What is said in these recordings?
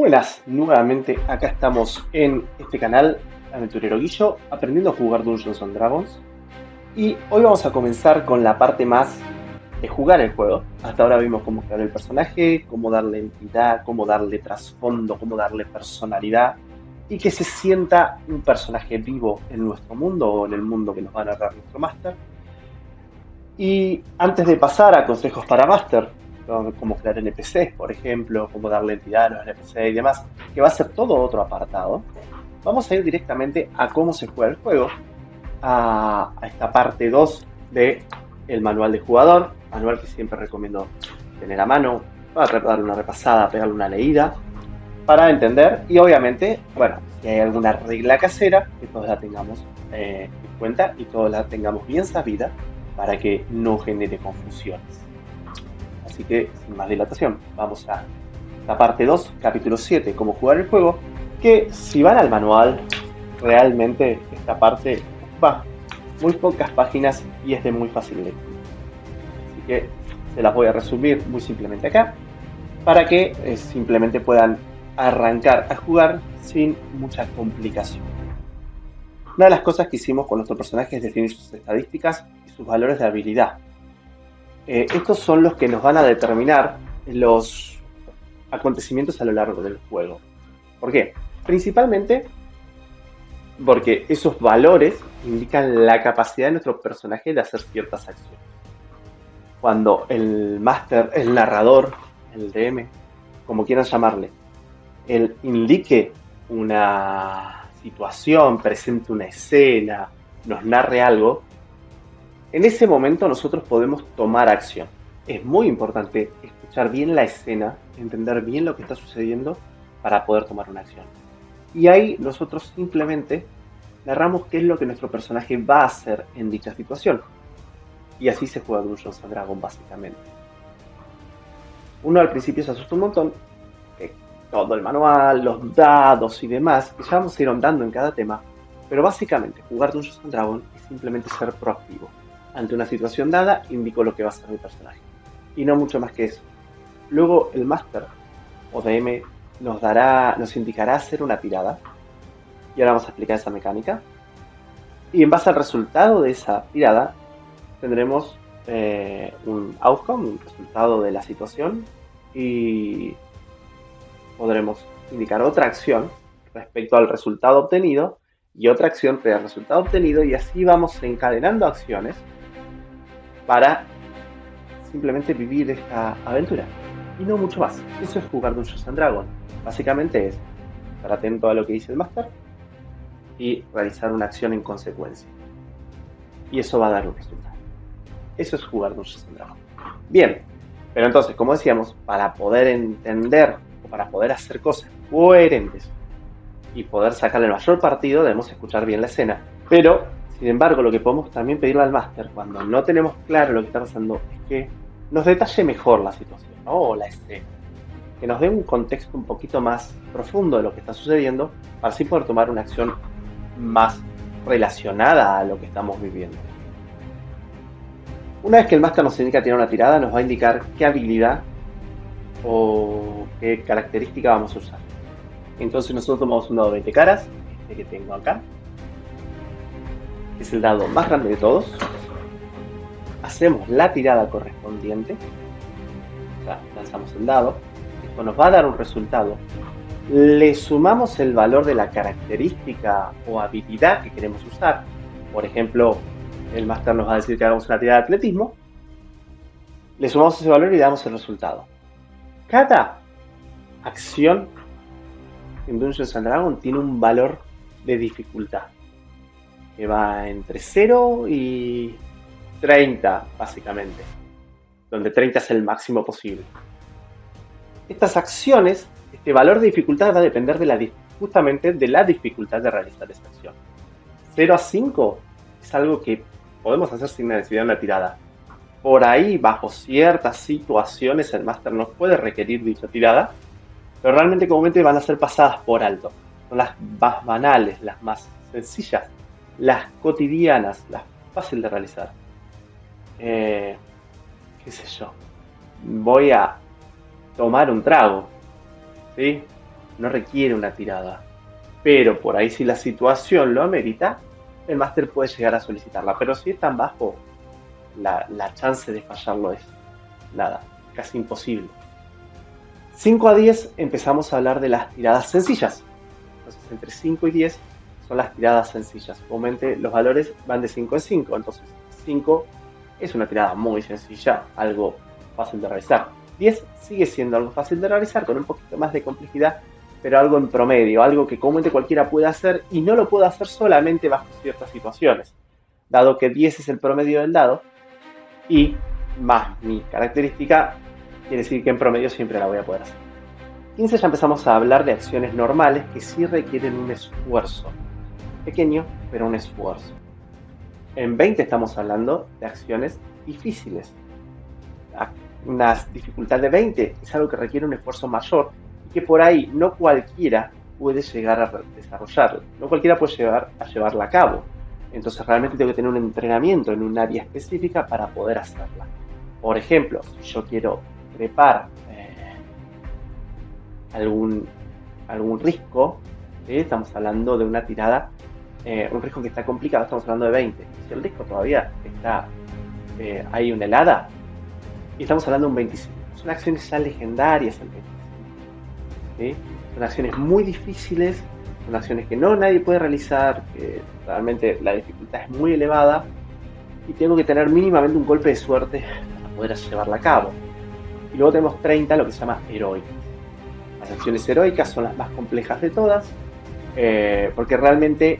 Buenas, nuevamente acá estamos en este canal Aventurero Guillo, aprendiendo a jugar Dungeons and Dragons. Y hoy vamos a comenzar con la parte más de jugar el juego. Hasta ahora vimos cómo crear el personaje, cómo darle entidad, cómo darle trasfondo, cómo darle personalidad y que se sienta un personaje vivo en nuestro mundo o en el mundo que nos va a narrar nuestro máster. Y antes de pasar a consejos para máster, como crear NPCs, por ejemplo, cómo darle entidad a los NPCs y demás, que va a ser todo otro apartado, vamos a ir directamente a cómo se juega el juego, a esta parte 2 de el manual de jugador, manual que siempre recomiendo tener a mano, para darle una repasada, pegarle una leída, para entender y obviamente, bueno, si hay alguna regla casera, que todos la tengamos en cuenta y todos la tengamos bien sabida para que no genere confusiones. Así que, sin más dilatación, vamos a la parte 2, capítulo 7, cómo jugar el juego, que si van al manual, realmente esta parte ocupa muy pocas páginas y es de muy fácil lectura. Así que se las voy a resumir muy simplemente acá, para que simplemente puedan arrancar a jugar sin mucha complicación. Una de las cosas que hicimos con nuestro personaje es definir sus estadísticas y sus valores de habilidad. Estos son los que nos van a determinar los acontecimientos a lo largo del juego. ¿Por qué? Principalmente porque esos valores indican la capacidad de nuestro personaje de hacer ciertas acciones. Cuando el máster, el narrador, el DM, como quieran llamarle, él indique una situación, presente una escena, nos narre algo, en ese momento nosotros podemos tomar acción. Es muy importante escuchar bien la escena, entender bien lo que está sucediendo para poder tomar una acción. Y ahí nosotros simplemente narramos qué es lo que nuestro personaje va a hacer en dicha situación. Y así se juega Dungeons and Dragons básicamente. Uno al principio se asusta un montón, todo el manual, los dados y demás, que ya vamos a ir ahondando en cada tema, pero básicamente jugar Dungeons and Dragons es simplemente ser proactivo. Ante una situación dada, indico lo que va a hacer mi personaje. Y no mucho más que eso. Luego el Master o DM nos indicará hacer una tirada. Y ahora vamos a explicar esa mecánica. Y en base al resultado de esa tirada, tendremos un outcome, un resultado de la situación. Y podremos indicar otra acción respecto al resultado obtenido. Y otra acción frente al resultado obtenido. Y así vamos encadenando acciones para simplemente vivir esta aventura. Y no mucho más. Eso es jugar Dungeons and Dragons. Básicamente es estar atento a lo que dice el Master y realizar una acción en consecuencia. Y eso va a dar un resultado. Eso es jugar Dungeons and Dragons. Bien, pero entonces, como decíamos, para poder entender o para poder hacer cosas coherentes y poder sacarle el mayor partido, debemos escuchar bien la escena. Pero, sin embargo, lo que podemos también pedirle al máster cuando no tenemos claro lo que está pasando es que nos detalle mejor la situación, ¿no? O la escena. Que nos dé un contexto un poquito más profundo de lo que está sucediendo para así poder tomar una acción más relacionada a lo que estamos viviendo. Una vez que el máster nos indica tirar una tirada, nos va a indicar qué habilidad o qué característica vamos a usar. Entonces nosotros tomamos un dado de 20 caras, este que tengo acá, que es el dado más grande de todos. Hacemos la tirada correspondiente, o sea, lanzamos el dado, esto nos va a dar un resultado. Le sumamos el valor de la característica o habilidad que queremos usar. Por ejemplo, el máster nos va a decir que hagamos una tirada de atletismo. Le sumamos ese valor y le damos el resultado. Cada acción en Dungeons and Dragons tiene un valor de dificultad que va entre 0 y 30, básicamente, donde 30 es el máximo posible. Estas acciones, este valor de dificultad va a depender justamente de la dificultad de realizar esta acción. 0 a 5 es algo que podemos hacer sin necesidad de una tirada. Por ahí, bajo ciertas situaciones, el máster nos puede requerir dicha tirada, pero realmente comúnmente van a ser pasadas por alto. Son las más banales, las más sencillas, las cotidianas, las fáciles de realizar. Qué sé yo. Voy a tomar un trago, ¿sí? no requiere una tirada. Pero por ahí si la situación lo amerita, el máster puede llegar a solicitarla. Pero si es tan bajo, la chance de fallarlo es nada, casi imposible. 5 a 10 empezamos a hablar de las tiradas sencillas. Entonces entre 5 y 10 son las tiradas sencillas. Comúnmente los valores van de 5 en 5. Entonces 5 es una tirada muy sencilla, algo fácil de realizar. 10 sigue siendo algo fácil de realizar con un poquito más de complejidad, pero algo en promedio, algo que comúnmente cualquiera puede hacer y no lo puede hacer solamente bajo ciertas situaciones. Dado que 10 es el promedio del dado y más mi característica, quiere decir que en promedio siempre la voy a poder hacer. 15 ya empezamos a hablar de acciones normales que sí requieren un esfuerzo. Pequeño, pero un esfuerzo. En 20 estamos hablando de acciones difíciles. Una dificultad de 20 es algo que requiere un esfuerzo mayor y que por ahí no cualquiera puede llegar a desarrollarla. No cualquiera puede llegar a llevarla a cabo. Entonces realmente tengo que tener un entrenamiento en un área específica para poder hacerla. Por ejemplo, si yo quiero trepar algún risco, estamos hablando de una tirada, un risco que está complicado, estamos hablando de 20. Si el risco todavía está, hay una helada, y estamos hablando de un 25. Son acciones ya legendarias el 25. ¿Sí? Son acciones muy difíciles, son acciones que no nadie puede realizar, que realmente la dificultad es muy elevada, y tengo que tener mínimamente un golpe de suerte para poder llevarla a cabo. Y luego tenemos 30, lo que se llama heroicas. Las acciones heroicas son las más complejas de todas, porque realmente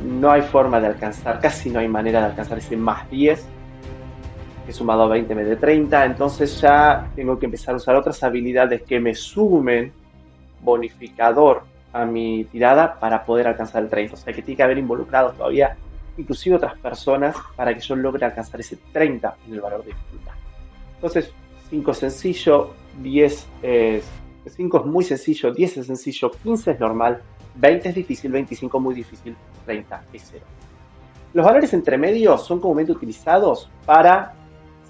no hay forma de alcanzar, casi no hay manera de alcanzar ese más 10, que sumado a 20 me dé 30, entonces ya tengo que empezar a usar otras habilidades que me sumen bonificador a mi tirada para poder alcanzar el 30. O sea que tiene que haber involucrado todavía inclusive otras personas para que yo logre alcanzar ese 30 en el valor de dificultad. Entonces 5 es sencillo, 10 es 5 es muy sencillo, 10 es sencillo, 15 es normal, 20 es difícil, 25 muy difícil, 30 es 0. Los valores entre medios son comúnmente utilizados para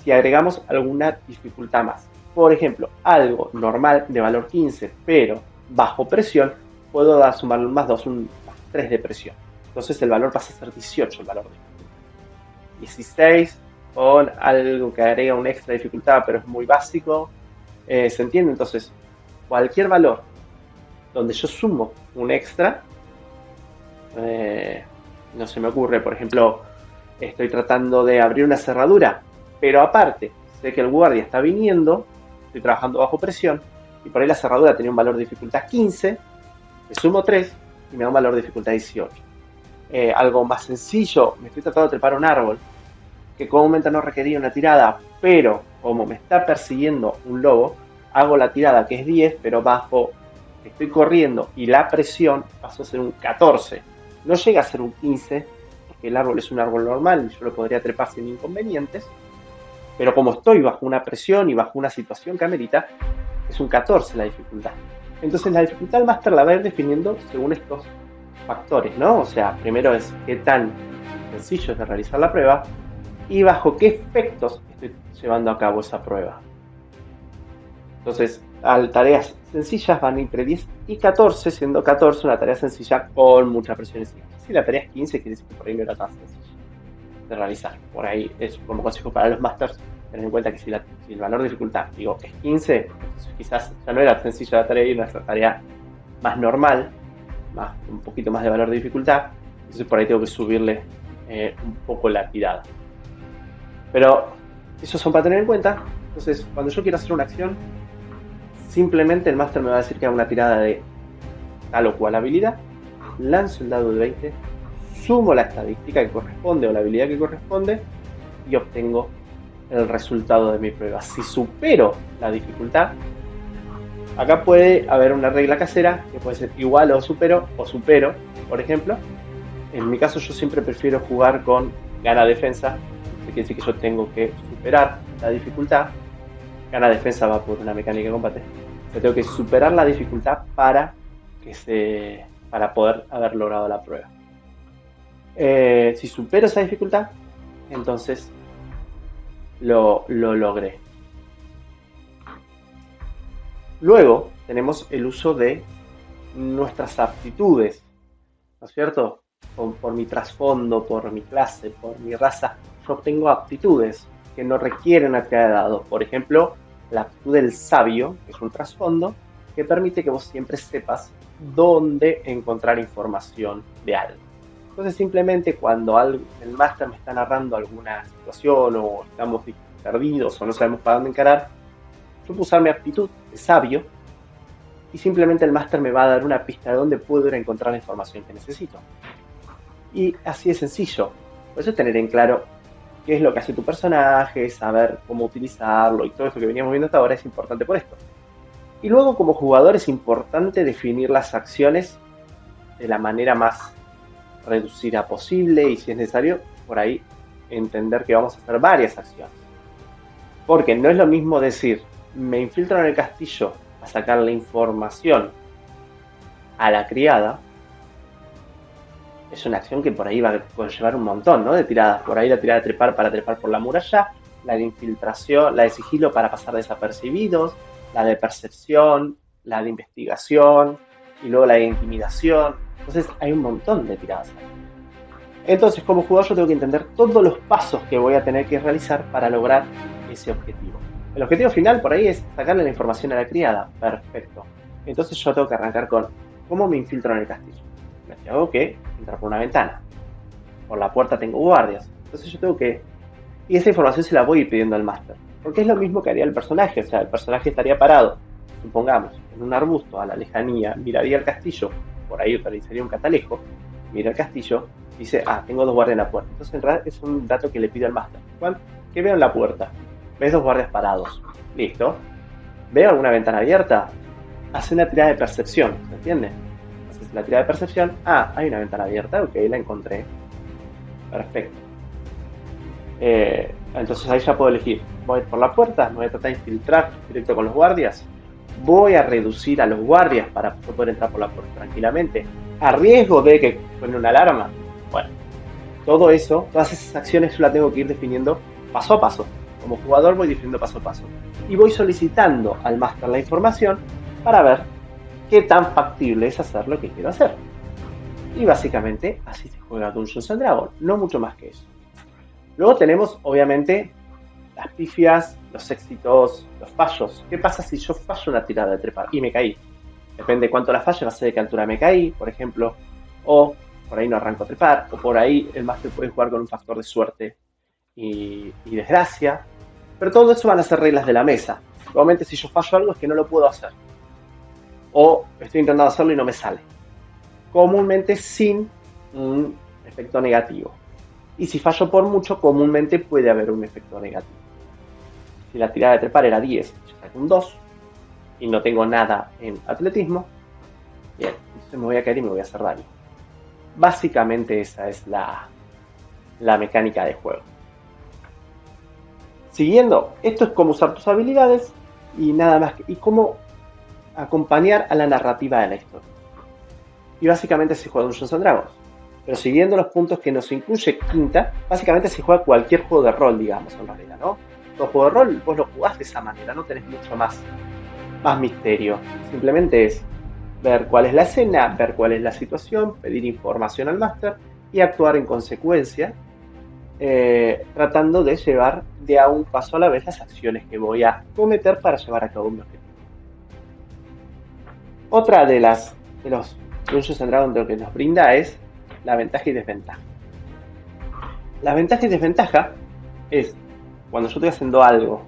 si agregamos alguna dificultad más. Por ejemplo, algo normal de valor 15, pero bajo presión, puedo sumar un más 2, un más 3 de presión. Entonces el valor pasa a ser 18 el valor de dificultad. 16 con algo que agrega una extra dificultad, pero es muy básico. ¿Se entiende? Entonces, cualquier valor donde yo sumo un extra, no se me ocurre, por ejemplo, estoy tratando de abrir una cerradura, pero aparte, sé que el guardia está viniendo, estoy trabajando bajo presión, y por ahí la cerradura tenía un valor de dificultad 15, le sumo 3 y me da un valor de dificultad 18. Algo más sencillo, me estoy tratando de trepar un árbol, que comúnmente no requería una tirada, pero como me está persiguiendo un lobo, hago la tirada que es 10, pero bajo, estoy corriendo y la presión pasó a ser un 14. No llega a ser un 15, porque el árbol es un árbol normal y yo lo podría trepar sin inconvenientes, pero como estoy bajo una presión y bajo una situación que amerita, es un 14 la dificultad. Entonces la dificultad del máster la va a ir definiendo según estos factores, ¿no? O sea, primero es qué tan sencillo es de realizar la prueba y bajo qué efectos estoy llevando a cabo esa prueba. Entonces, tareas sencillas van entre 10 y 14, siendo 14 una tarea sencilla con mucha presión. Si la tarea es 15, quiere decir que por ahí no era tan sencilla de realizar. Por ahí es como consejo para los masters, tener en cuenta que si el valor de dificultad, digo, es 15, entonces quizás ya no era sencilla la tarea y una tarea más normal, un poquito más de valor de dificultad, entonces por ahí tengo que subirle un poco la tirada. Pero esos son para tener en cuenta. Entonces, cuando yo quiero hacer una acción, simplemente el máster me va a decir que haga una tirada de tal o cual habilidad, lanzo el dado de 20, sumo la estadística que corresponde o la habilidad que corresponde y obtengo el resultado de mi prueba. Si supero la dificultad, acá puede haber una regla casera que puede ser igual o supero, por ejemplo. En mi caso yo siempre prefiero jugar con gana defensa, que quiere decir que yo tengo que superar la dificultad. Gana defensa va por una mecánica de combate. Yo tengo que superar la dificultad para poder haber logrado la prueba. Si supero esa dificultad, entonces lo logré. Luego tenemos el uso de nuestras aptitudes, ¿no es cierto? Por mi trasfondo, por mi clase, por mi raza, yo obtengo aptitudes que no requieren una tirada de dados. Por ejemplo, la aptitud del sabio, que es un trasfondo, que permite que vos siempre sepas dónde encontrar información de algo. Entonces simplemente cuando el máster me está narrando alguna situación o estamos perdidos o no sabemos para dónde encarar, yo puedo usar mi aptitud de sabio y simplemente el máster me va a dar una pista de dónde puedo ir a encontrar la información que necesito. Y así de sencillo. Por eso tener en claro qué es lo que hace tu personaje, saber cómo utilizarlo y todo esto que veníamos viendo hasta ahora es importante por esto. Y luego como jugador es importante definir las acciones de la manera más reducida posible y si es necesario, por ahí entender que vamos a hacer varias acciones. Porque no es lo mismo decir, me infiltro en el castillo a sacar la información a la criada. Es una acción que por ahí va a conllevar un montón, ¿no? De tiradas. Por ahí la tirada de trepar para trepar por la muralla, la de infiltración, la de sigilo para pasar desapercibidos, la de percepción, la de investigación y luego la de intimidación. Entonces hay un montón de tiradas. Entonces como jugador yo tengo que entender todos los pasos que voy a tener que realizar para lograr ese objetivo. El objetivo final por ahí es sacarle la información a la criada. Perfecto. Entonces yo tengo que arrancar con ¿cómo me infiltro en el castillo? Me tengo que entrar por una ventana. Por la puerta tengo guardias. Entonces yo tengo que... Y esa información se la voy a ir pidiendo al máster. Porque es lo mismo que haría el personaje. O sea, el personaje estaría parado, supongamos, en un arbusto a la lejanía, miraría el castillo, por ahí utilizaría un catalejo, mira el castillo, dice, tengo 2 guardias en la puerta. Entonces en realidad es un dato que le pido al máster. ¿Qué veo en la puerta? Ves 2 guardias parados. Listo. ¿Veo alguna ventana abierta? Hace una tirada de percepción, ¿se entiende? Haces la tirada de percepción. Hay una ventana abierta, ok, la encontré. Perfecto. Entonces ahí ya puedo elegir. Voy a ir por la puerta, me voy a tratar de infiltrar directo con los guardias. Voy a reducir a los guardias para poder entrar por la puerta tranquilamente. A riesgo de que suene una alarma. Bueno, todo eso, todas esas acciones yo las tengo que ir definiendo paso a paso. Como jugador voy definiendo paso a paso. Y voy solicitando al máster la información para ver qué tan factible es hacer lo que quiero hacer. Y básicamente así se juega Dungeons & Dragons, no mucho más que eso. Luego tenemos, obviamente, las pifias, los éxitos, los fallos. ¿Qué pasa si yo fallo una tirada de trepar y me caí? Depende de cuánto la falle, va a ser de qué altura me caí, por ejemplo. O por ahí no arranco a trepar. O por ahí el máster puede jugar con un factor de suerte y desgracia. Pero todo eso van a ser reglas de la mesa. Obviamente si yo fallo algo es que no lo puedo hacer. O estoy intentando hacerlo y no me sale. Comúnmente sin un efecto negativo. Y si fallo por mucho, comúnmente puede haber un efecto negativo. Si la tirada de trepar era 10, yo saco un 2 y no tengo nada en atletismo, bien, entonces me voy a caer y me voy a hacer daño. Básicamente esa es la mecánica de juego. Siguiendo, esto es cómo usar tus habilidades y nada más, y cómo acompañar a la narrativa de la historia. Y básicamente se juega Dungeons & Dragons. Pero siguiendo los puntos que nos incluye Quinta, básicamente se juega cualquier juego de rol, digamos, en realidad, ¿no? Todo juego de rol, vos lo jugás de esa manera, no tenés mucho más misterio. Simplemente es ver cuál es la escena, ver cuál es la situación, pedir información al máster y actuar en consecuencia, tratando de llevar de a un paso a la vez las acciones que voy a cometer para llevar a cabo un objetivo. Otra de los Dungeons & Dragons de lo que nos brinda es la ventaja y desventaja. La ventaja y desventaja es cuando yo estoy haciendo algo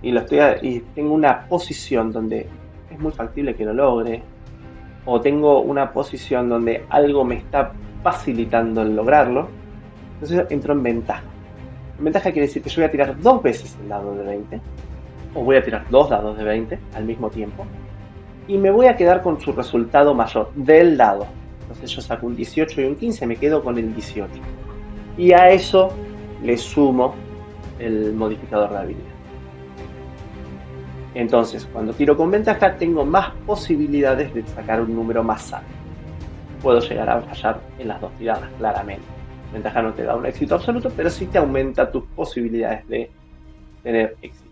y tengo una posición donde es muy factible que lo logre, o tengo una posición donde algo me está facilitando el lograrlo, entonces entro en ventaja. En ventaja quiere decir que yo voy a tirar 2 veces el dado de 20, o voy a tirar 2 dados de 20 al mismo tiempo, y me voy a quedar con su resultado mayor del dado. Entonces yo saco un 18 y un 15, me quedo con el 18. Y a eso le sumo el modificador de habilidad. Entonces, cuando tiro con ventaja, tengo más posibilidades de sacar un número más alto. Puedo llegar a fallar en las 2 tiradas, claramente. Ventaja no te da un éxito absoluto, pero sí te aumenta tus posibilidades de tener éxito.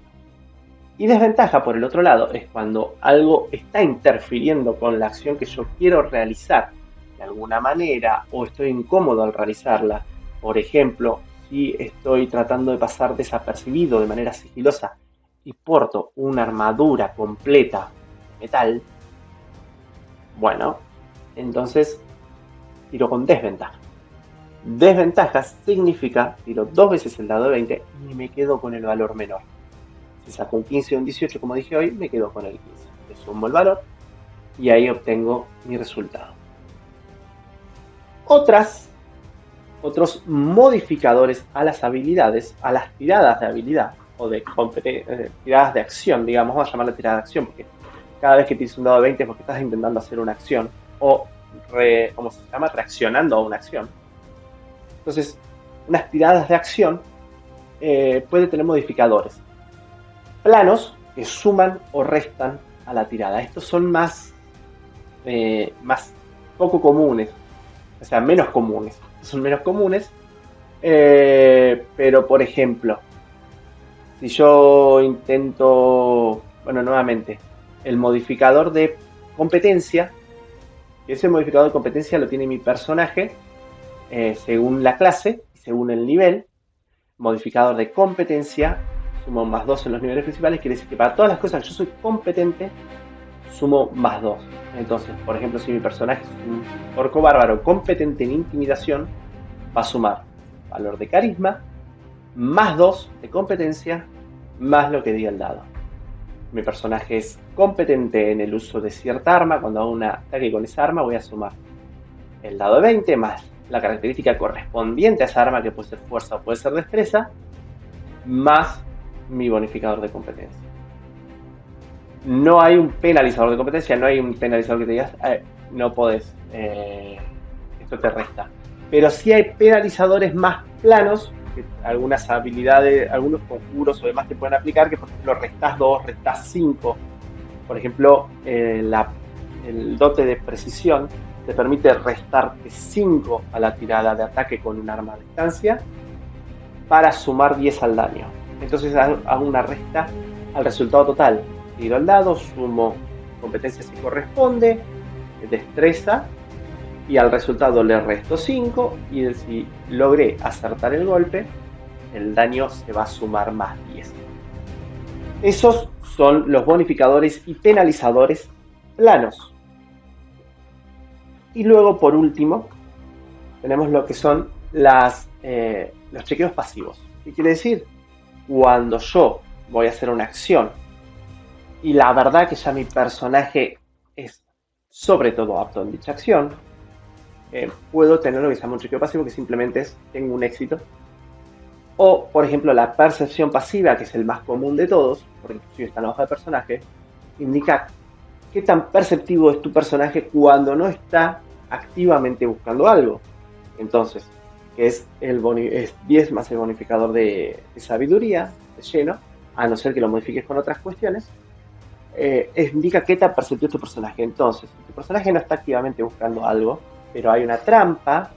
Y desventaja, por el otro lado, es cuando algo está interfiriendo con la acción que yo quiero realizar de alguna manera o estoy incómodo al realizarla. Por ejemplo, si estoy tratando de pasar desapercibido de manera sigilosa y porto una armadura completa de metal, bueno, entonces tiro con desventaja. Desventaja significa tiro 2 veces el dado de 20 y me quedo con el valor menor. Si saco un 15 o un 18, como dije hoy, me quedo con el 15. Le sumo el valor y ahí obtengo mi resultado. Otros modificadores a las habilidades, a las tiradas de habilidad o de tiradas de acción, digamos, vamos a llamarla tirada de acción, porque cada vez que tienes un dado de 20 es porque estás intentando hacer una acción o, ¿cómo se llama?, reaccionando a una acción. Entonces, unas tiradas de acción puede tener modificadores. Planos que suman o restan a la tirada. Estos son más poco comunes, o sea, menos comunes. Son menos comunes, pero por ejemplo, si yo intento, bueno, nuevamente, el modificador de competencia, ese modificador de competencia lo tiene mi personaje según la clase y según el nivel. Modificador de competencia, sumo +2 en los niveles principales, quiere decir que para todas las cosas que yo soy competente, sumo +2. Entonces, por ejemplo, si mi personaje es un orco bárbaro competente en intimidación, va a sumar valor de carisma, +2 de competencia, más lo que diga el dado. Mi personaje es competente en el uso de cierta arma, cuando hago un ataque con esa arma voy a sumar el dado de 20 más la característica correspondiente a esa arma, que puede ser fuerza o puede ser destreza, más mi bonificador de competencia. No hay un penalizador de competencia, no hay un penalizador que te digas, no podés, esto te resta. Pero sí hay penalizadores más planos, que algunas habilidades, algunos conjuros o demás te pueden aplicar, que por ejemplo restás 2, restás 5. Por ejemplo, el dote de precisión te permite restarte 5 a la tirada de ataque con un arma a distancia para sumar 10 al daño. Entonces hago una resta al resultado total. Tiro el dado, sumo competencia si corresponde, destreza, y al resultado le resto 5, y si logré acertar el golpe, el daño se va a sumar +10. Esos son los bonificadores y penalizadores planos. Y luego, por último, tenemos lo que son los chequeos pasivos. ¿Qué quiere decir? Cuando yo voy a hacer una acción y la verdad que ya mi personaje es sobre todo apto en dicha acción, puedo tener lo que se llama un chequeo pasivo, que simplemente es tengo un éxito. O, por ejemplo, la percepción pasiva, que es el más común de todos, porque inclusive está en la hoja de personaje, indica qué tan perceptivo es tu personaje cuando no está activamente buscando algo. Entonces, que es 10 más el bonificador de sabiduría, de lleno, a no ser que lo modifiques con otras cuestiones, indica qué tan perceptivo es tu personaje. Entonces, si tu personaje no está activamente buscando algo, pero hay una trampa,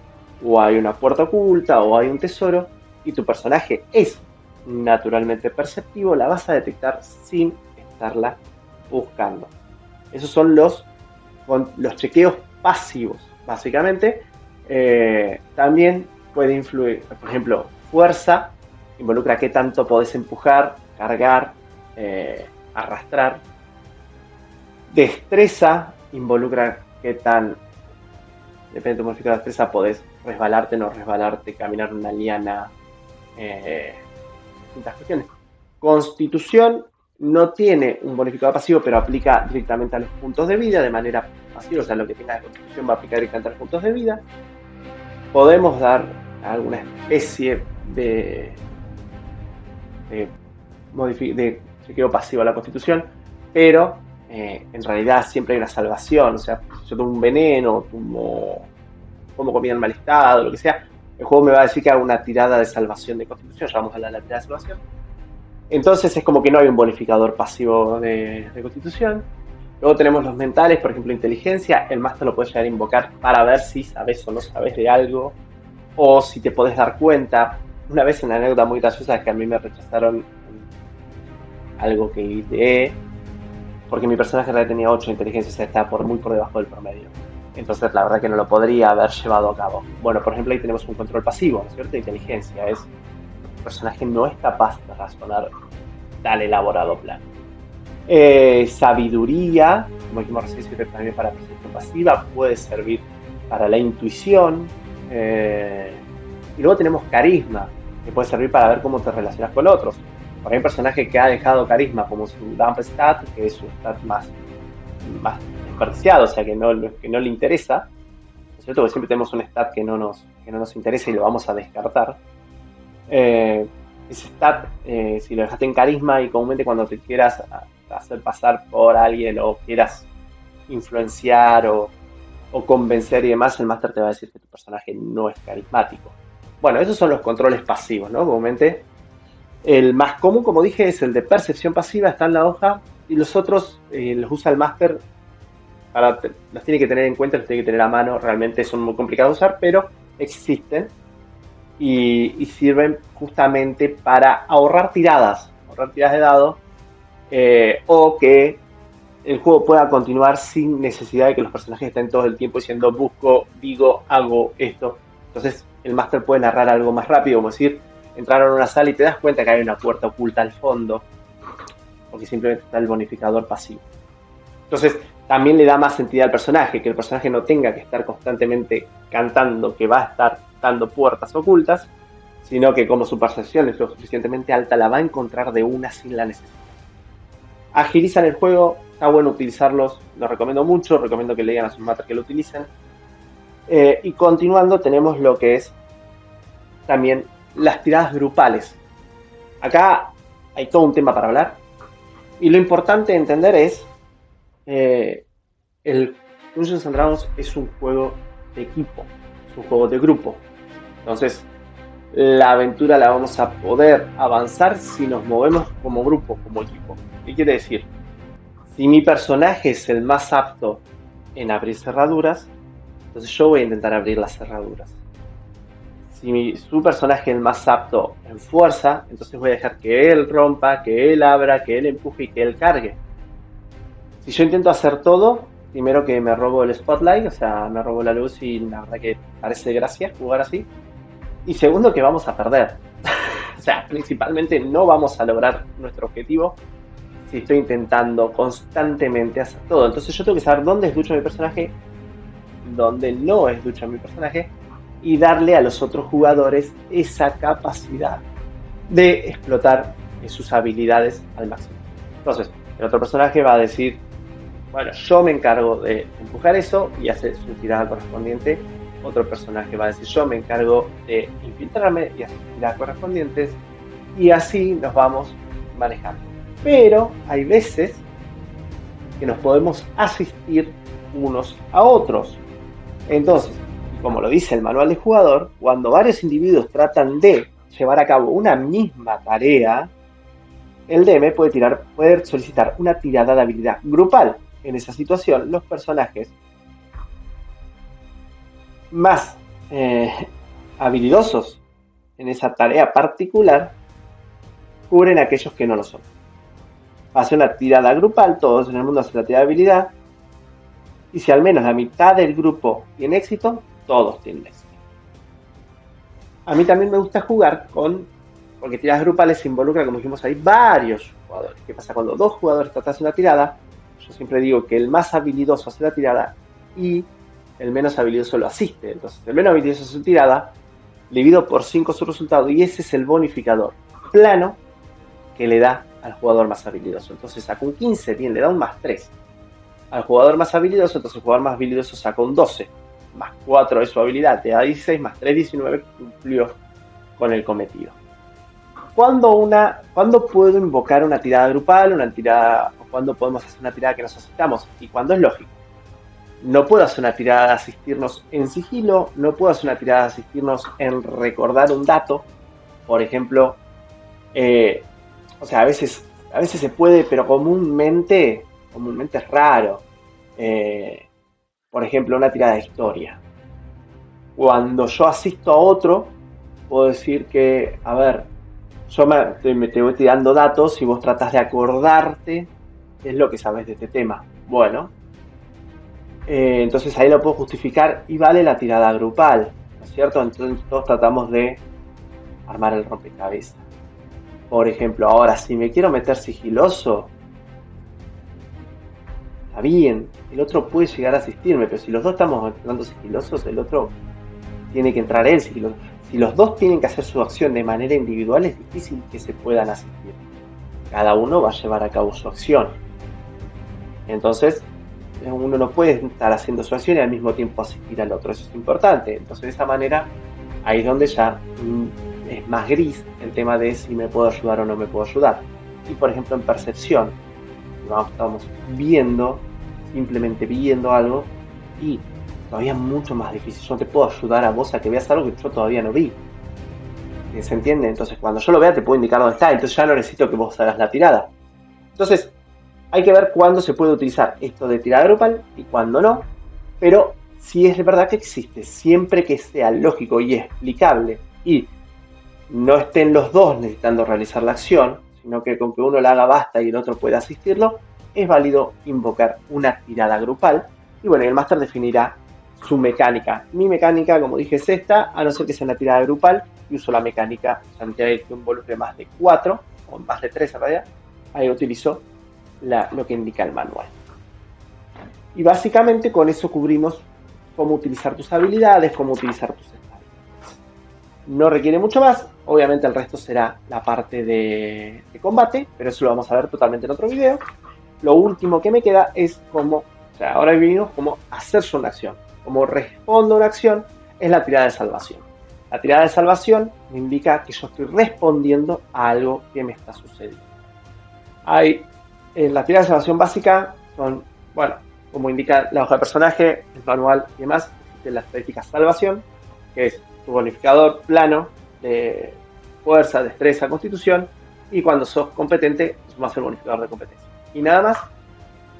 o hay una puerta oculta, o hay un tesoro, y tu personaje es naturalmente perceptivo, la vas a detectar sin estarla buscando. Esos son los chequeos pasivos, básicamente. También puede influir, por ejemplo, fuerza, involucra qué tanto podés empujar, cargar, arrastrar. Destreza involucra qué tan, depende de tu modificador de destreza, podés resbalarte, no resbalarte, caminar una liana, distintas cuestiones. Constitución no tiene un bonificador pasivo, pero aplica directamente a los puntos de vida de manera pasiva, o sea, lo que tenga de constitución va a aplicar directamente a los puntos de vida. Podemos dar alguna especie de chequeo pasivo a la constitución, pero en realidad siempre hay una salvación. O sea, si yo tomo un veneno, como comida en mal estado, lo que sea, el juego me va a decir que haga una tirada de salvación de constitución. Ya vamos a hablar de la tirada de salvación. Entonces es como que no hay un bonificador pasivo de constitución. Luego tenemos los mentales, por ejemplo, inteligencia. El máster lo puedes llegar a invocar para ver si sabes o no sabes de algo, o si te podés dar cuenta. Una vez, una anécdota muy graciosa, es que a mí me rechazaron algo que ideé, porque mi personaje en realidad tenía 8 de inteligencia, o sea, está muy por debajo del promedio. Entonces, la verdad que no lo podría haber llevado a cabo. Bueno, por ejemplo, ahí tenemos un control pasivo, ¿no es cierto? Inteligencia es, el personaje no es capaz de razonar tan elaborado plan. Sabiduría, como dijimos recién, sirve también para percepción pasiva, puede servir para la intuición. Y luego tenemos carisma, que puede servir para ver cómo te relacionas con otros. Por ahí un personaje que ha dejado carisma como su dump stat, que es su stat más desperdiciado, o sea que no le interesa, ¿no es cierto? Porque siempre tenemos un stat que no nos interesa y lo vamos a descartar. Ese stat, si lo dejaste en carisma y comúnmente cuando te quieras hacer pasar por alguien o quieras influenciar o convencer y demás, el máster te va a decir que tu personaje no es carismático. Bueno, esos son los controles pasivos, ¿no? Comúnmente el más común, como dije, es el de percepción pasiva, está en la hoja, y los otros los usa el máster los tiene que tener en cuenta, los tiene que tener a mano, realmente son muy complicados de usar, pero existen y sirven justamente para ahorrar tiradas de dado, o que el juego pueda continuar sin necesidad de que los personajes estén todo el tiempo diciendo busco, digo, hago esto. Entonces el máster puede narrar algo más rápido, como decir, entraron a una sala y te das cuenta que hay una puerta oculta al fondo, porque simplemente está el bonificador pasivo. Entonces también le da más entidad al personaje, que el personaje no tenga que estar constantemente cantando que va a estar dando puertas ocultas, sino que como su percepción es lo suficientemente alta, la va a encontrar de una sin la necesidad. Agilizan el juego, está bueno utilizarlos, los recomiendo mucho, recomiendo que le digan a sus matas que lo utilicen. Y continuando tenemos lo que es también las tiradas grupales. Acá hay todo un tema para hablar y lo importante de entender es el Dungeons and Dragons es un juego de equipo, es un juego de grupo. Entonces la aventura la vamos a poder avanzar si nos movemos como grupo, como equipo. ¿Qué quiere decir? Si mi personaje es el más apto en abrir cerraduras, entonces yo voy a intentar abrir las cerraduras. Si su personaje es el más apto en fuerza, entonces voy a dejar que él rompa, que él abra, que él empuje y que él cargue. Si yo intento hacer todo, primero que me robo el spotlight, o sea, me robo la luz y la verdad que parece gracia jugar así. Y segundo que vamos a perder. O sea, principalmente no vamos a lograr nuestro objetivo si estoy intentando constantemente hacer todo. Entonces yo tengo que saber dónde es ducho mi personaje, dónde no es ducho mi personaje, y darle a los otros jugadores esa capacidad de explotar sus habilidades al máximo. Entonces, el otro personaje va a decir, bueno, yo me encargo de empujar eso y hace su tirada correspondiente. Otro personaje va a decir, yo me encargo de infiltrarme y hacer sus tiradas correspondientes. Y así nos vamos manejando. Pero hay veces que nos podemos asistir unos a otros. Entonces, como lo dice el manual de jugador, cuando varios individuos tratan de llevar a cabo una misma tarea, el DM puede solicitar una tirada de habilidad grupal. En esa situación, los personajes más habilidosos en esa tarea particular cubren a aquellos que no lo son. Hace una tirada grupal, todos en el mundo hacen la tirada de habilidad, y si al menos la mitad del grupo tiene éxito, todos tienen éxito. A mí también me gusta jugar porque tiradas grupales se involucran, como dijimos ahí, varios jugadores. ¿Qué pasa cuando dos jugadores tratan de hacer una tirada? Yo siempre digo que el más habilidoso hace la tirada y el menos habilidoso lo asiste. Entonces, el menos habilidoso hace su tirada, divido por 5 su resultado, y ese es el bonificador plano que le da al jugador más habilidoso. Entonces saca un 15, bien, le da un más 3 al jugador más habilidoso, entonces el jugador más habilidoso saca un 12, más 4 de su habilidad, te da 16, más 3, 19, cumplió con el cometido. ¿Cuándo puedo invocar una tirada grupal, o cuándo podemos hacer una tirada que nos asistamos? Y cuándo es lógico. No puedo hacer una tirada de asistirnos en sigilo, no puedo hacer una tirada de asistirnos en recordar un dato, por ejemplo, o sea, a veces se puede, pero comúnmente es raro. Por ejemplo, una tirada de historia. Cuando yo asisto a otro, puedo decir que, a ver, yo te voy tirando datos y vos tratás de acordarte qué es lo que sabes de este tema. Bueno, entonces ahí lo puedo justificar y vale la tirada grupal, ¿no es cierto? Entonces todos tratamos de armar el rompecabezas. Por ejemplo, ahora si me quiero meter sigiloso, está bien, el otro puede llegar a asistirme, pero si los dos estamos entrando sigilosos, el otro tiene que entrar él sigiloso. Si los dos tienen que hacer su acción de manera individual, es difícil que se puedan asistir. Cada uno va a llevar a cabo su acción. Entonces, uno no puede estar haciendo su acción y al mismo tiempo asistir al otro. Eso es importante. Entonces, de esa manera, ahí es donde ya es más gris el tema de si me puedo ayudar o no me puedo ayudar. Y, por ejemplo, en percepción, estamos viendo, simplemente viendo algo, y todavía es mucho más difícil. Yo no te puedo ayudar a vos a que veas algo que yo todavía no vi. ¿Se entiende? Entonces, cuando yo lo vea, te puedo indicar dónde está. Entonces, ya no necesito que vos hagas la tirada. Entonces, hay que ver cuándo se puede utilizar esto de tirada grupal y cuándo no, pero sí es verdad que existe, siempre que sea lógico y explicable y no estén los dos necesitando realizar la acción, sino que con que uno la haga basta y el otro pueda asistirlo, es válido invocar una tirada grupal. Y bueno, el máster definirá su mecánica. Mi mecánica, como dije, es esta, a no ser que sea una tirada grupal, y uso la mecánica que involucre más de 4, o más de 3 en realidad, ahí utilizo lo que indica el manual. Y básicamente con eso cubrimos cómo utilizar tus habilidades, cómo utilizar tus estadísticas. No requiere mucho más, obviamente el resto será la parte de combate, pero eso lo vamos a ver totalmente en otro video. Lo último que me queda es cómo, o sea, ahora vimos cómo hacerse una acción. Cómo respondo a una acción es la tirada de salvación. La tirada de salvación me indica que yo estoy respondiendo a algo que me está sucediendo. Hay la tirada de salvación básica son, bueno, como indica la hoja de personaje, el manual y demás, de la estadística salvación, que es tu bonificador plano de fuerza, destreza, constitución, y cuando sos competente, sumas el bonificador de competencia. Y nada más,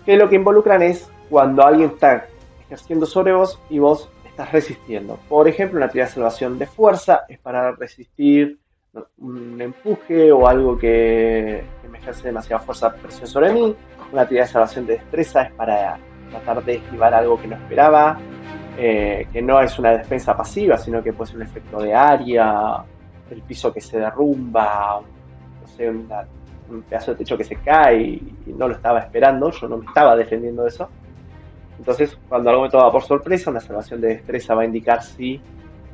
que lo que involucran es cuando alguien está ejerciendo sobre vos y vos estás resistiendo. Por ejemplo, una tirada de salvación de fuerza es para resistir un empuje o algo que me ejerce demasiada fuerza, presión sobre mí. Una tirada de salvación de destreza es para tratar de esquivar algo que no esperaba, que no es una defensa pasiva, sino que puede ser un efecto de área, el piso que se derrumba, no sé, un pedazo de techo que se cae y no lo estaba esperando, yo no me estaba defendiendo de eso. Entonces, cuando algo me toma por sorpresa, una salvación de destreza va a indicar si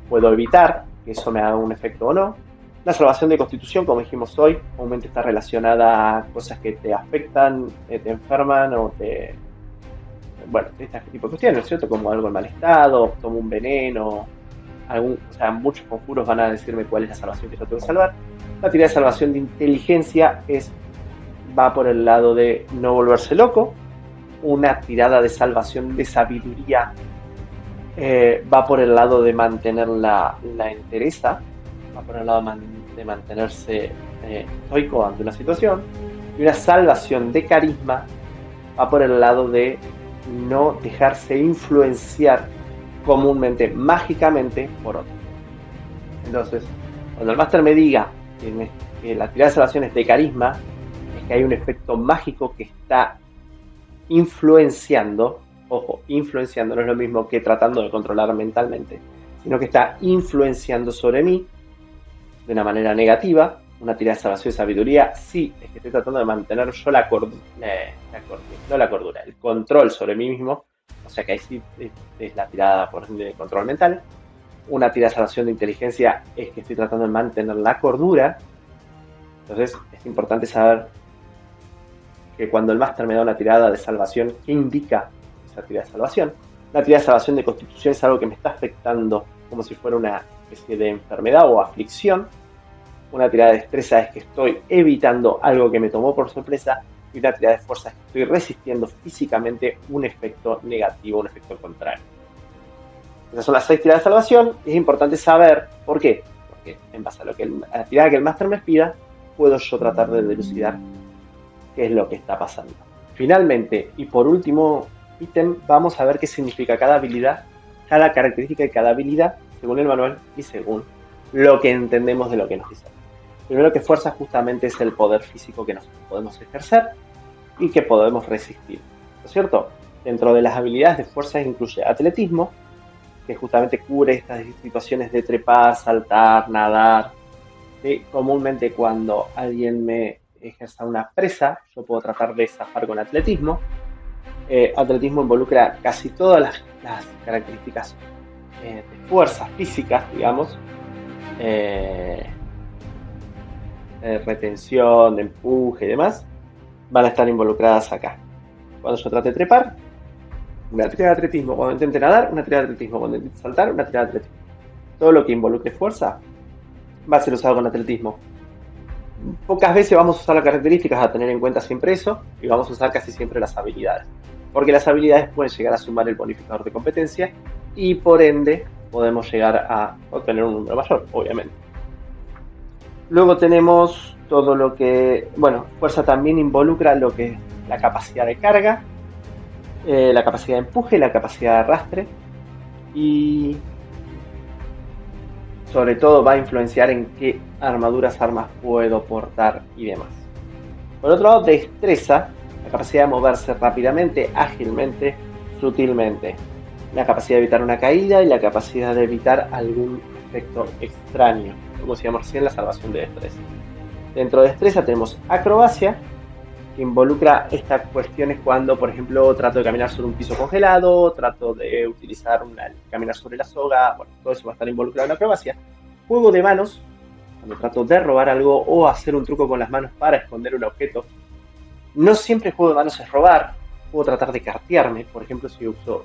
puedo evitar que eso me haga un efecto o no. La salvación de constitución, como dijimos hoy, comúnmente está relacionada a cosas que te afectan, te enferman o te... Bueno, este tipo de cuestiones, ¿no es cierto? Como algo en mal estado, tomo un veneno, o sea, muchos conjuros van a decirme cuál es la salvación que yo tengo que salvar. La tirada de salvación de inteligencia va por el lado de no volverse loco. Una tirada de salvación de sabiduría va por el lado de mantener la entereza, va por el lado de mantenerse estoico ante una situación, y una salvación de carisma va por el lado de no dejarse influenciar comúnmente, mágicamente, por otro. Entonces, cuando el máster me diga que la tirada de salvación es de carisma, es que hay un efecto mágico que está influenciando, ojo, influenciando no es lo mismo que tratando de controlar mentalmente, sino que está influenciando sobre mí de una manera negativa. Una tirada de salvación de sabiduría, sí, es que estoy tratando de mantener yo el control sobre mí mismo, o sea que ahí sí es la tirada por ejemplo de control mental. Una tirada de salvación de inteligencia es que estoy tratando de mantener la cordura. Entonces es importante saber que cuando el máster me da una tirada de salvación, ¿qué indica esa tirada de salvación? La tirada de salvación de constitución es algo que me está afectando como si fuera una especie de enfermedad o aflicción. Una tirada de destreza es que estoy evitando algo que me tomó por sorpresa. Y una tirada de fuerza es que estoy resistiendo físicamente un efecto negativo, un efecto contrario. Esas son las 6 tiradas de salvación. Es importante saber por qué. Porque en base a la tirada que el máster me pida, puedo yo tratar de dilucidar qué es lo que está pasando. Finalmente, y por último ítem, vamos a ver qué significa cada habilidad, cada característica de cada habilidad, según el manual y según lo que entendemos de lo que nos dice. Primero que fuerza justamente es el poder físico que nosotros podemos ejercer y que podemos resistir, ¿no es cierto? Dentro de las habilidades de fuerza incluye atletismo, que justamente cubre estas situaciones de trepar, saltar, nadar. ¿Sí? Comúnmente cuando alguien me ejerza una presa, yo puedo tratar de zafar con atletismo. Atletismo involucra casi todas las características de fuerzas físicas, digamos, eh, retención, de empuje y demás, van a estar involucradas acá. Cuando yo trate de trepar, una tirada de atletismo. Cuando intente nadar, una tirada de atletismo. Cuando intente saltar, una tirada de atletismo. Todo lo que involucre fuerza va a ser usado con atletismo. Pocas veces vamos a usar las características a tener en cuenta siempre eso, y vamos a usar casi siempre las habilidades. Porque las habilidades pueden llegar a sumar el bonificador de competencia y por ende podemos llegar a obtener un número mayor, obviamente. Luego tenemos todo lo que, bueno, fuerza también involucra lo que es la capacidad de carga, la capacidad de empuje, la capacidad de arrastre y sobre todo va a influenciar en qué armaduras, armas puedo portar y demás. Por otro lado, destreza, la capacidad de moverse rápidamente, ágilmente, sutilmente, la capacidad de evitar una caída y la capacidad de evitar algún efecto extraño, como decíamos recién, la salvación de destreza. Dentro de destreza tenemos acrobacia, que involucra estas cuestiones cuando, por ejemplo, trato de caminar sobre un piso congelado, trato de utilizar caminar sobre la soga, bueno, todo eso va a estar involucrado en acrobacia. Juego de manos, cuando trato de robar algo o hacer un truco con las manos para esconder un objeto. No siempre el juego de manos es robar, puedo tratar de cartearme, por ejemplo, si juego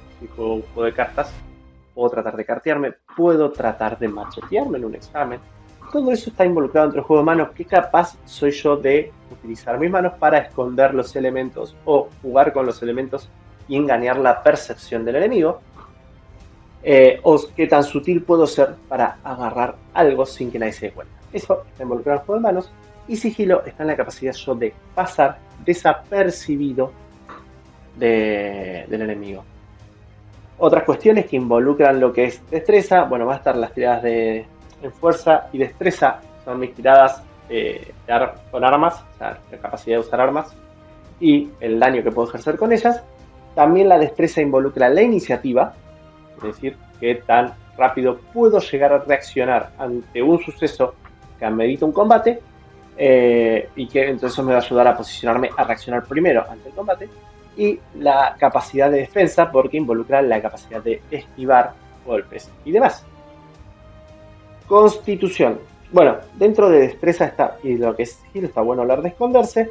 un juego de cartas, puedo tratar de cartearme, puedo tratar de machetearme en un examen. Todo eso está involucrado entre el juego de manos. ¿Qué capaz soy yo de utilizar mis manos para esconder los elementos o jugar con los elementos y engañar la percepción del enemigo? O qué tan sutil puedo ser para agarrar algo sin que nadie se dé cuenta. Eso está involucrado en el juego de manos. Y sigilo está en la capacidad yo de pasar desapercibido del enemigo. Otras cuestiones que involucran lo que es destreza, bueno, va a estar las tiradas en fuerza y destreza, son mis tiradas con armas, o sea, la capacidad de usar armas y el daño que puedo ejercer con ellas. También la destreza involucra la iniciativa, es decir, qué tan rápido puedo llegar a reaccionar ante un suceso que amerita un combate, y que entonces eso me va a ayudar a posicionarme, a reaccionar primero ante el combate. Y la capacidad de defensa, porque involucra la capacidad de esquivar golpes y demás. Constitución. Bueno, dentro de destreza está, y lo que es sigilo, está bueno hablar de esconderse.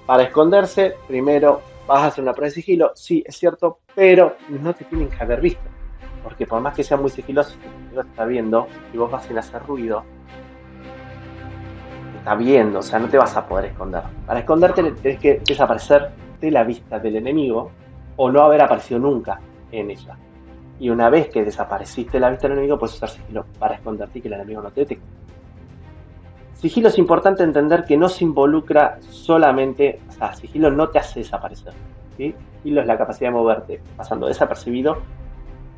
Para esconderse, primero vas a hacer una prueba de sigilo, sí, es cierto, pero no te tienen que haber visto. Porque por más que sea muy sigiloso, si el enemigo te está viendo, y vos vas sin hacer ruido, te está viendo, o sea, no te vas a poder esconder. Para esconderte tenés que desaparecer de la vista del enemigo o no haber aparecido nunca en ella. Y una vez que desapareciste de la vista del enemigo, puedes usar sigilo para esconderte y que el enemigo no te detecte. Sigilo es importante entender que no se involucra solamente, o sea, sigilo no te hace desaparecer, ¿sí? Sigilo es la capacidad de moverte pasando desapercibido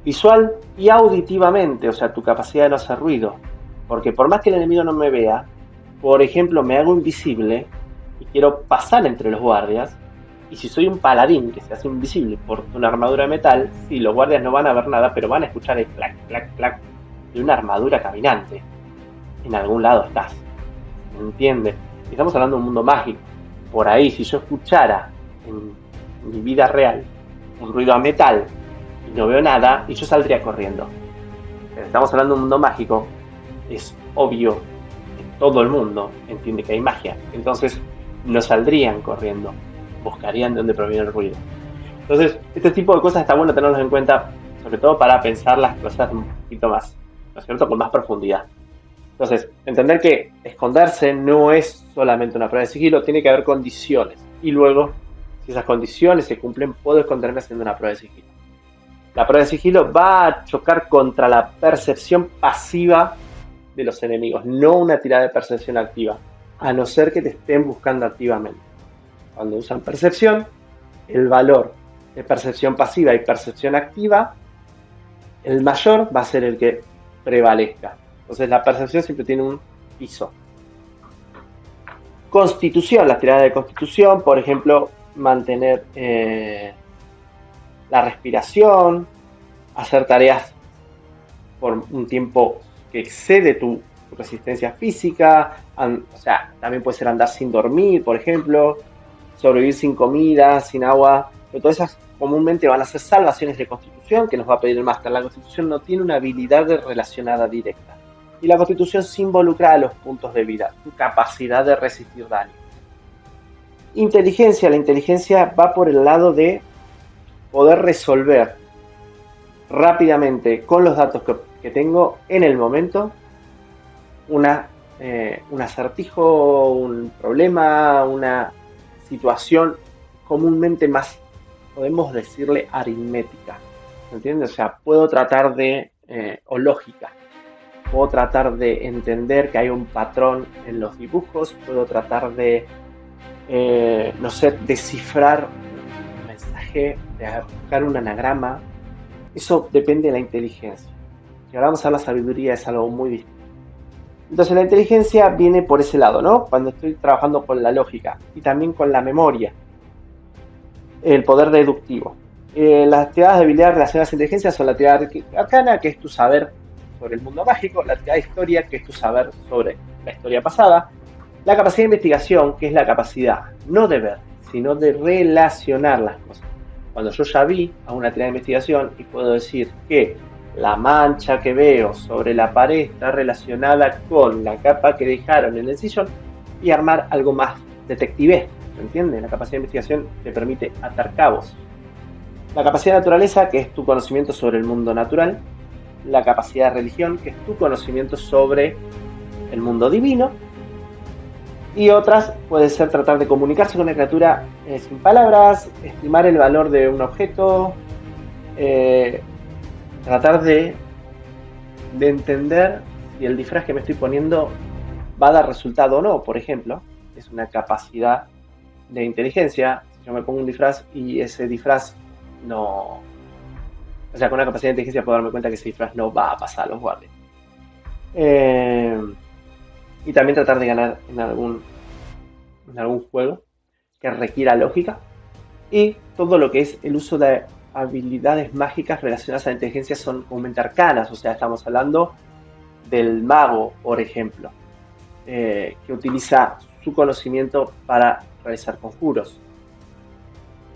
visual y auditivamente, o sea, tu capacidad de no hacer ruido. Porque por más que el enemigo no me vea, por ejemplo, me hago invisible y quiero pasar entre los guardias, y si soy un paladín que se hace invisible por una armadura de metal, sí, los guardias no van a ver nada, pero van a escuchar el clac, clac, clac de una armadura caminante. En algún lado estás. ¿Me entiendes? Estamos hablando de un mundo mágico. Por ahí, si yo escuchara en mi vida real un ruido a metal y no veo nada, y yo saldría corriendo. Pero estamos hablando de un mundo mágico, es obvio que todo el mundo entiende que hay magia. Entonces no saldrían corriendo, buscarían de dónde proviene el ruido. Entonces, este tipo de cosas está bueno tenerlos en cuenta, sobre todo para pensar las cosas un poquito más, ¿no es cierto?, con más profundidad. Entonces, entender que esconderse no es solamente una prueba de sigilo, tiene que haber condiciones. Y luego, si esas condiciones se cumplen, puedo esconderme haciendo una prueba de sigilo. La prueba de sigilo va a chocar contra la percepción pasiva de los enemigos, no una tirada de percepción activa, a no ser que te estén buscando activamente. Cuando usan percepción, el valor de percepción pasiva y percepción activa, el mayor va a ser el que prevalezca. Entonces la percepción siempre tiene un piso. Constitución, las tiradas de constitución, por ejemplo, mantener la respiración, hacer tareas por un tiempo que excede tu resistencia física, o sea, también puede ser andar sin dormir, por ejemplo, sobrevivir sin comida, sin agua, pero todas esas comúnmente van a ser salvaciones de constitución que nos va a pedir el máster. La constitución no tiene una habilidad relacionada directa. Y la constitución se involucra a los puntos de vida, tu capacidad de resistir daño. Inteligencia, la inteligencia va por el lado de poder resolver rápidamente con los datos que tengo en el momento un acertijo, un problema, una situación comúnmente más, podemos decirle, aritmética. ¿Entiendes? O sea, puedo tratar de, o lógica, puedo tratar de entender que hay un patrón en los dibujos, puedo tratar de, no sé, descifrar un mensaje, de buscar un anagrama. Eso depende de la inteligencia. Si ahora vamos a la sabiduría, es algo muy distinto. Entonces la inteligencia viene por ese lado, ¿no? Cuando estoy trabajando con la lógica y también con la memoria, el poder deductivo. Las tiradas de habilidades relacionadas a inteligencia son la tirada arcana, que es tu saber sobre el mundo mágico, la tirada de historia, que es tu saber sobre la historia pasada, la capacidad de investigación, que es la capacidad no de ver, sino de relacionar las cosas. Cuando yo ya vi a una tirada de investigación y puedo decir que la mancha que veo sobre la pared está relacionada con la capa que dejaron en el sillón y armar algo más detectivesco, ¿se entiende? La capacidad de investigación te permite atar cabos. La capacidad de naturaleza, que es tu conocimiento sobre el mundo natural. La capacidad de religión, que es tu conocimiento sobre el mundo divino. Y otras puede ser tratar de comunicarse con una criatura sin palabras, estimar el valor de un objeto, tratar de entender si el disfraz que me estoy poniendo va a dar resultado o no, por ejemplo. Es una capacidad de inteligencia. Si yo me pongo un disfraz y ese disfraz no... O sea, con una capacidad de inteligencia puedo darme cuenta que ese disfraz no va a pasar a los guardias. Y también tratar de ganar en algún juego que requiera lógica. Y todo lo que es el uso de habilidades mágicas relacionadas a la inteligencia son comúnmente arcanas. O sea, estamos hablando del mago, por ejemplo, que utiliza su conocimiento para realizar conjuros.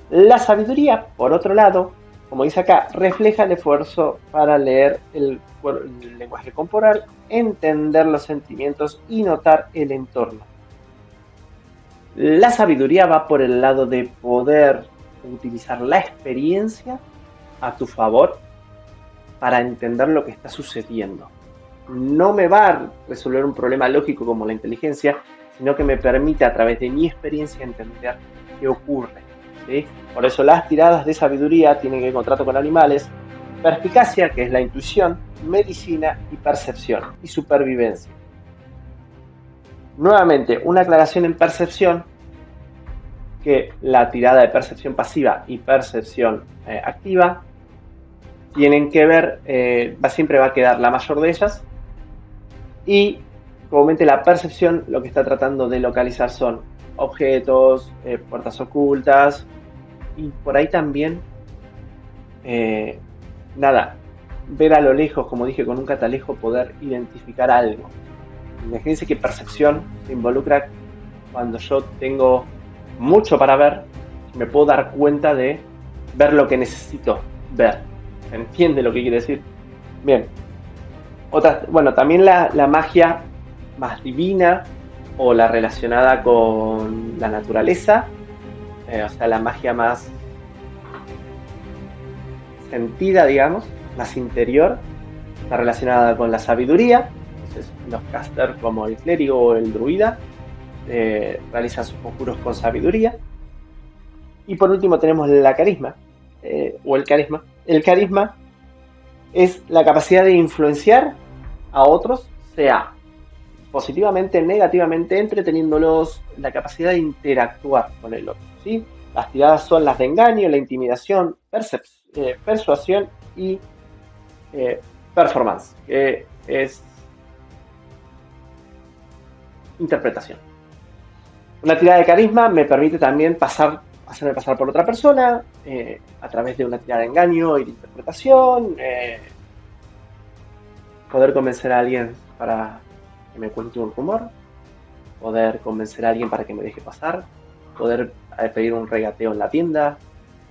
La sabiduría, por otro lado, como dice acá, refleja el esfuerzo para leer el lenguaje corporal, entender los sentimientos y notar el entorno. La sabiduría va por el lado de poder utilizar la experiencia a tu favor para entender lo que está sucediendo. No me va a resolver un problema lógico como la inteligencia, sino que me permite a través de mi experiencia entender qué ocurre. ¿Sí? Por eso las tiradas de sabiduría tienen que ver con trato con animales, perspicacia, que es la intuición, medicina y percepción y supervivencia. Nuevamente, una aclaración en percepción, que la tirada de percepción pasiva y percepción activa tienen que ver, siempre va a quedar la mayor de ellas, y comúnmente la percepción lo que está tratando de localizar son objetos, puertas ocultas, y por ahí también, ver a lo lejos, como dije, con un catalejo poder identificar algo. Imagínense que percepción se involucra cuando yo tengo mucho para ver, me puedo dar cuenta de ver lo que necesito ver. ¿Se entiende lo que quiere decir? Bien. También la magia más divina o la relacionada con la naturaleza, o sea, la magia más sentida, digamos, más interior, está relacionada con la sabiduría. Entonces, los casters como el clérigo o el druida realizan sus conjuros con sabiduría. Y por último tenemos la carisma, o el carisma. El carisma es la capacidad de influenciar a otros, sea positivamente, negativamente, entreteniéndolos, la capacidad de interactuar con el otro, ¿sí? Las tiradas son las de engaño, la intimidación, persuasión y performance, que es interpretación. Una tirada de carisma me permite también hacerme pasar por otra persona, a través de una tirada de engaño y de interpretación, poder convencer a alguien para que me cuente un rumor, poder convencer a alguien para que me deje pasar, poder pedir un regateo en la tienda.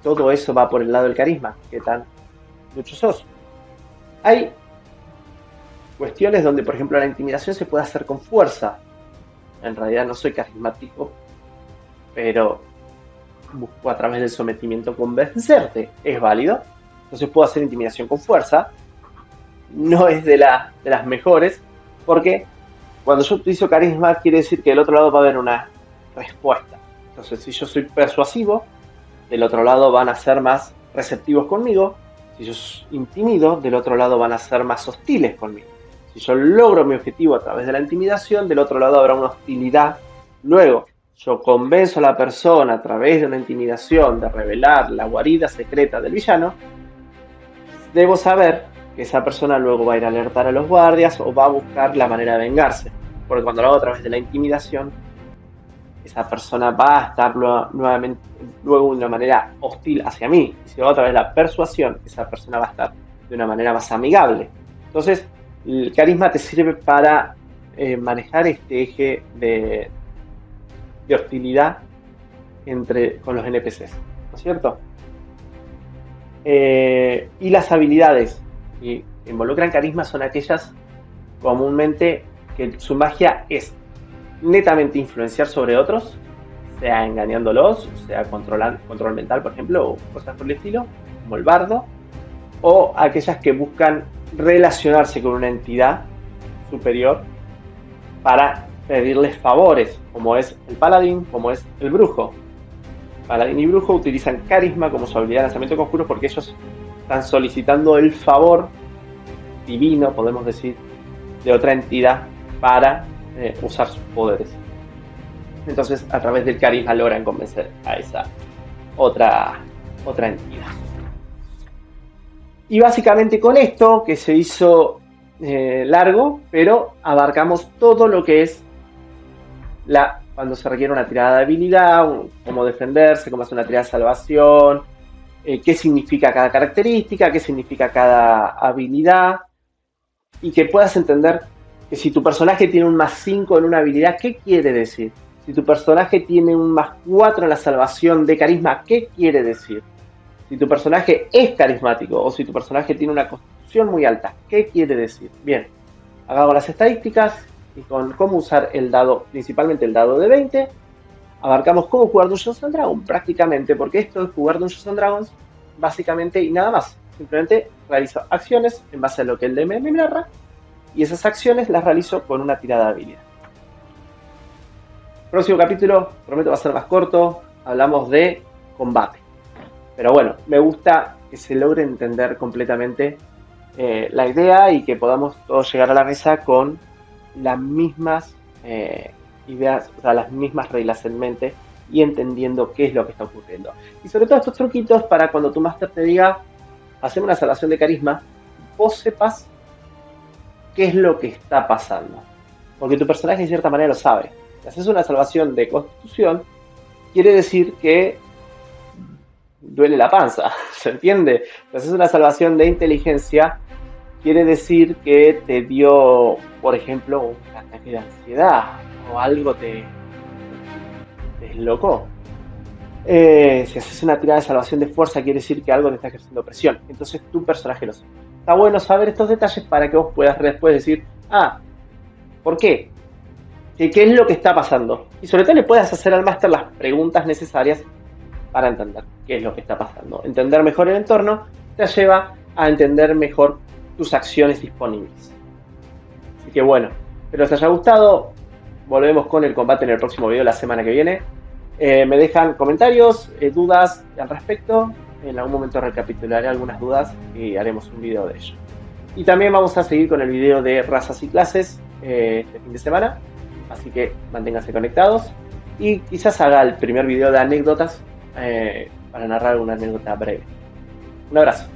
Todo eso va por el lado del carisma. ¿Qué tan mucho sos? Hay cuestiones donde, por ejemplo, la intimidación se puede hacer con fuerza. En realidad no soy carismático, pero busco a través del sometimiento convencerte. Es válido. Entonces puedo hacer intimidación con fuerza. No es de las mejores, porque cuando yo utilizo carisma quiere decir que del otro lado va a haber una respuesta. Entonces, si yo soy persuasivo, del otro lado van a ser más receptivos conmigo. Si yo intimido, del otro lado van a ser más hostiles conmigo. Si yo logro mi objetivo a través de la intimidación, del otro lado habrá una hostilidad. Luego, yo convenzo a la persona a través de una intimidación de revelar la guarida secreta del villano. Debo saber que esa persona luego va a ir a alertar a los guardias o va a buscar la manera de vengarse. Porque cuando lo hago a través de la intimidación, esa persona va a estar nuevamente luego de una manera hostil hacia mí. Y si lo hago a través de la persuasión, esa persona va a estar de una manera más amigable. Entonces, el carisma te sirve para manejar este eje de hostilidad con los NPCs, ¿no es cierto? Y las habilidades que involucran carisma son aquellas comúnmente que su magia es netamente influenciar sobre otros, sea engañándolos, sea control mental, por ejemplo, o cosas por el estilo, como el bardo, o aquellas que buscan relacionarse con una entidad superior para pedirles favores, como es el paladín, como es el brujo. Paladín y brujo utilizan carisma como su habilidad de lanzamiento de conjuros porque ellos están solicitando el favor divino, podemos decir, de otra entidad para usar sus poderes. Entonces, a través del carisma logran convencer a esa otra entidad. Y básicamente con esto, que se hizo largo, pero abarcamos todo lo que es cuando se requiere una tirada de habilidad, cómo defenderse, cómo hacer una tirada de salvación, qué significa cada característica, qué significa cada habilidad, y que puedas entender que si tu personaje tiene un +5 en una habilidad, ¿qué quiere decir? Si tu personaje tiene un +4 en la salvación de carisma, ¿qué quiere decir? Si tu personaje es carismático o si tu personaje tiene una constitución muy alta, ¿qué quiere decir? Bien, hagamos las estadísticas y con cómo usar el dado, principalmente el dado de 20, abarcamos cómo jugar Dungeons & Dragons prácticamente, porque esto es jugar Dungeons & Dragons básicamente y nada más. Simplemente realizo acciones en base a lo que el DM me narra y esas acciones las realizo con una tirada de habilidad. Próximo capítulo, prometo va a ser más corto, hablamos de combate. Pero bueno, me gusta que se logre entender completamente la idea y que podamos todos llegar a la mesa con las mismas ideas, o sea, las mismas reglas en mente y entendiendo qué es lo que está ocurriendo. Y sobre todo estos truquitos para cuando tu máster te diga, hacemos una salvación de carisma, vos sepas qué es lo que está pasando. Porque tu personaje de cierta manera lo sabe. Si haces una salvación de constitución, quiere decir que duele la panza, ¿se entiende? Si haces una salvación de inteligencia, quiere decir que te dio, por ejemplo, un ataque de ansiedad o algo te deslocó. Si haces una tirada de salvación de fuerza, quiere decir que algo te está ejerciendo presión. Entonces tu personaje lo sabe. Está bueno saber estos detalles para que vos puedas después decir, ¿por qué? ¿Qué es lo que está pasando? Y sobre todo le puedas hacer al máster las preguntas necesarias para entender qué es lo que está pasando. Entender mejor el entorno te lleva a entender mejor tus acciones disponibles. Así que bueno, espero que os haya gustado. Volvemos con el combate en el próximo video la semana que viene. Me dejan comentarios, dudas al respecto. En algún momento recapitularé algunas dudas y haremos un video de ello. Y también vamos a seguir con el video de razas y clases este fin de semana. Así que manténganse conectados. Y quizás haga el primer video de anécdotas para narrar una anécdota breve. Un abrazo.